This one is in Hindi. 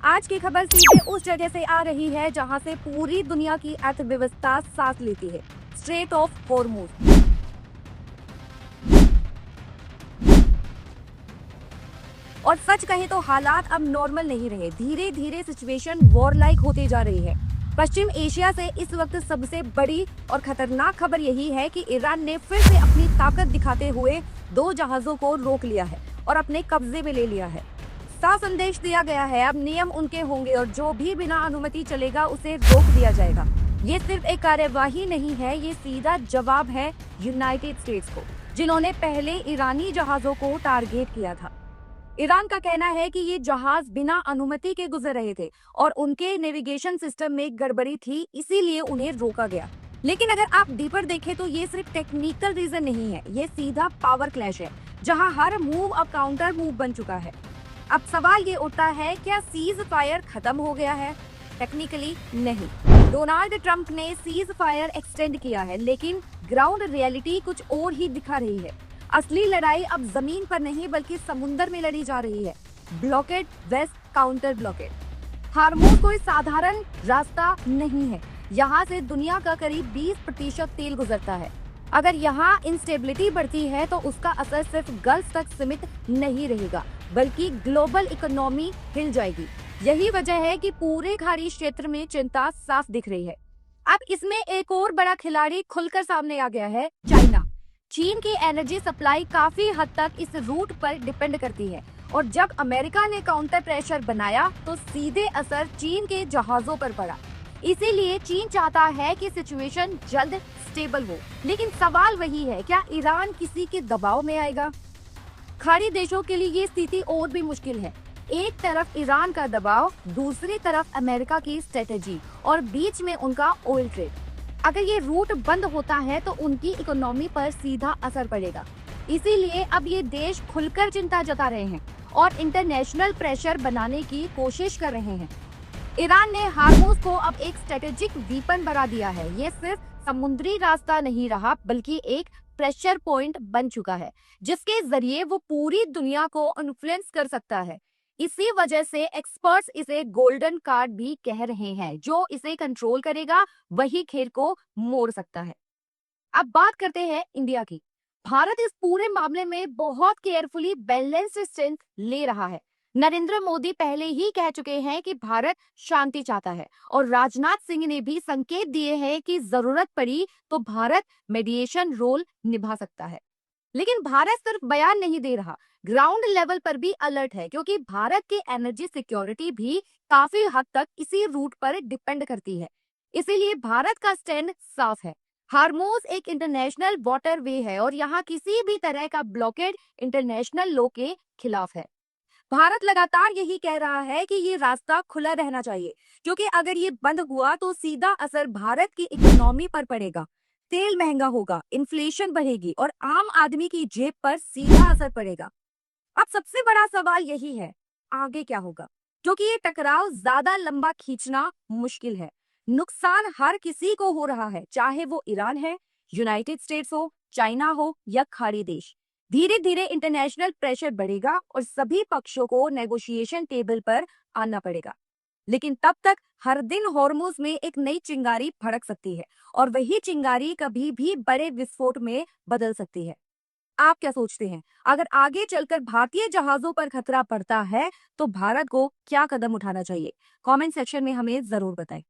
आज की खबर सीधे उस जगह से आ रही है जहां से पूरी दुनिया की अर्थव्यवस्था सांस लेती है, स्ट्रेट ऑफ हॉर्मुज। और सच कहें तो हालात अब नॉर्मल नहीं रहे, धीरे धीरे सिचुएशन वॉर लाइक होती जा रही है। पश्चिम एशिया से इस वक्त सबसे बड़ी और खतरनाक खबर यही है कि ईरान ने फिर से अपनी ताकत दिखाते हुए 2 जहाजों को रोक लिया है और अपने कब्जे में ले लिया है। साफ संदेश दिया गया है, अब नियम उनके होंगे और जो भी बिना अनुमति चलेगा उसे रोक दिया जाएगा। ये सिर्फ एक कार्यवाही नहीं है, ये सीधा जवाब है यूनाइटेड स्टेट्स को, जिन्होंने पहले ईरानी जहाजों को टारगेट किया था। ईरान का कहना है कि ये जहाज बिना अनुमति के गुजर रहे थे और उनके नेविगेशन सिस्टम में गड़बड़ी थी, इसीलिए उन्हें रोका गया। लेकिन अगर आप डीपर देखें तो ये सिर्फ टेक्निकल रीजन नहीं है, ये सीधा पावर क्लैश है, जहां हर मूव अब काउंटर मूव बन चुका है। अब सवाल ये उठता है, क्या सीज फायर खत्म हो गया है? टेक्निकली नहीं। डोनाल्ड ट्रंप ने सीज फायर एक्सटेंड किया है, लेकिन ग्राउंड रियलिटी कुछ और ही दिखा रही है। असली लड़ाई अब जमीन पर नहीं बल्कि समुद्र में लड़ी जा रही है। ब्लॉकेड वेस्ट काउंटर ब्लॉकेड। हार्मोज कोई साधारण रास्ता नहीं है, यहाँ से दुनिया का करीब 20% तेल गुजरता है। अगर यहाँ इंस्टेबिलिटी बढ़ती है तो उसका असर सिर्फ गल्फ तक सीमित नहीं रहेगा, बल्कि ग्लोबल इकोनॉमी हिल जाएगी। यही वजह है कि पूरे खाड़ी क्षेत्र में चिंता साफ दिख रही है। अब इसमें एक और बड़ा खिलाड़ी खुलकर सामने आ गया है, चाइना। चीन की एनर्जी सप्लाई काफी हद तक इस रूट पर डिपेंड करती है और जब अमेरिका ने काउंटर प्रेशर बनाया तो सीधे असर चीन के जहाजों पर पड़ा। इसीलिए चीन चाहता है कि सिचुएशन जल्द स्टेबल हो। लेकिन सवाल वही है, क्या ईरान किसी के दबाव में आएगा? खाड़ी देशों के लिए ये स्थिति और भी मुश्किल है। एक तरफ ईरान का दबाव, दूसरी तरफ अमेरिका की स्ट्रेटेजी और बीच में उनका ऑयल ट्रेड। अगर ये रूट बंद होता है तो उनकी इकोनॉमी पर सीधा असर पड़ेगा। इसीलिए अब ये देश खुलकर चिंता जता रहे हैं और इंटरनेशनल प्रेशर बनाने की कोशिश कर रहे हैं। ईरान ने हार्मोज को अब एक स्ट्रेटेजिक वीपन बना दिया है। ये सिर्फ समुद्री रास्ता नहीं रहा, बल्कि एक प्रेशर पॉइंट बन चुका है, जिसके जरिए वो पूरी दुनिया को इन्फ्लुएंस कर सकता है। इसी वजह से एक्सपर्ट्स इसे गोल्डन कार्ड भी कह रहे हैं। जो इसे कंट्रोल करेगा वही खेल को मोड़ सकता है। अब बात करते हैं इंडिया की। भारत इस पूरे मामले में बहुत केयरफुली बैलेंस्ड स्टैंड ले रहा है। नरेंद्र मोदी पहले ही कह चुके हैं कि भारत शांति चाहता है और राजनाथ सिंह ने भी संकेत दिए हैं कि जरूरत पड़ी तो भारत मीडिएशन रोल निभा सकता है। लेकिन भारत सिर्फ बयान नहीं दे रहा, ग्राउंड लेवल पर भी अलर्ट है, क्योंकि भारत की एनर्जी सिक्योरिटी भी काफी हद तक इसी रूट पर डिपेंड करती है। इसीलिए भारत का स्टैंड साफ है। हार्मोज एक इंटरनेशनल वाटर वे है और यहाँ किसी भी तरह का ब्लॉकेड इंटरनेशनल लॉ के खिलाफ है। भारत लगातार यही कह रहा है कि ये रास्ता खुला रहना चाहिए, क्योंकि अगर ये बंद हुआ तो सीधा असर भारत की इकोनॉमी पर पड़ेगा। तेल महंगा होगा, इन्फ्लेशन बढ़ेगी और आम आदमी की जेब पर सीधा असर पड़ेगा। अब सबसे बड़ा सवाल यही है, आगे क्या होगा? क्योंकि ये टकराव ज्यादा लंबा खींचना मुश्किल है। नुकसान हर किसी को हो रहा है, चाहे वो ईरान है, यूनाइटेड स्टेट्स हो, चाइना हो या खाड़ी देश। धीरे धीरे इंटरनेशनल प्रेशर बढ़ेगा और सभी पक्षों को नेगोशिएशन टेबल पर आना पड़ेगा। लेकिन तब तक हर दिन हॉर्मुज में एक नई चिंगारी भड़क सकती है और वही चिंगारी कभी भी बड़े विस्फोट में बदल सकती है। आप क्या सोचते हैं? अगर आगे चलकर भारतीय जहाजों पर खतरा पड़ता है तो भारत को क्या कदम उठाना चाहिए? कमेंट सेक्शन में हमें जरूर बताएं।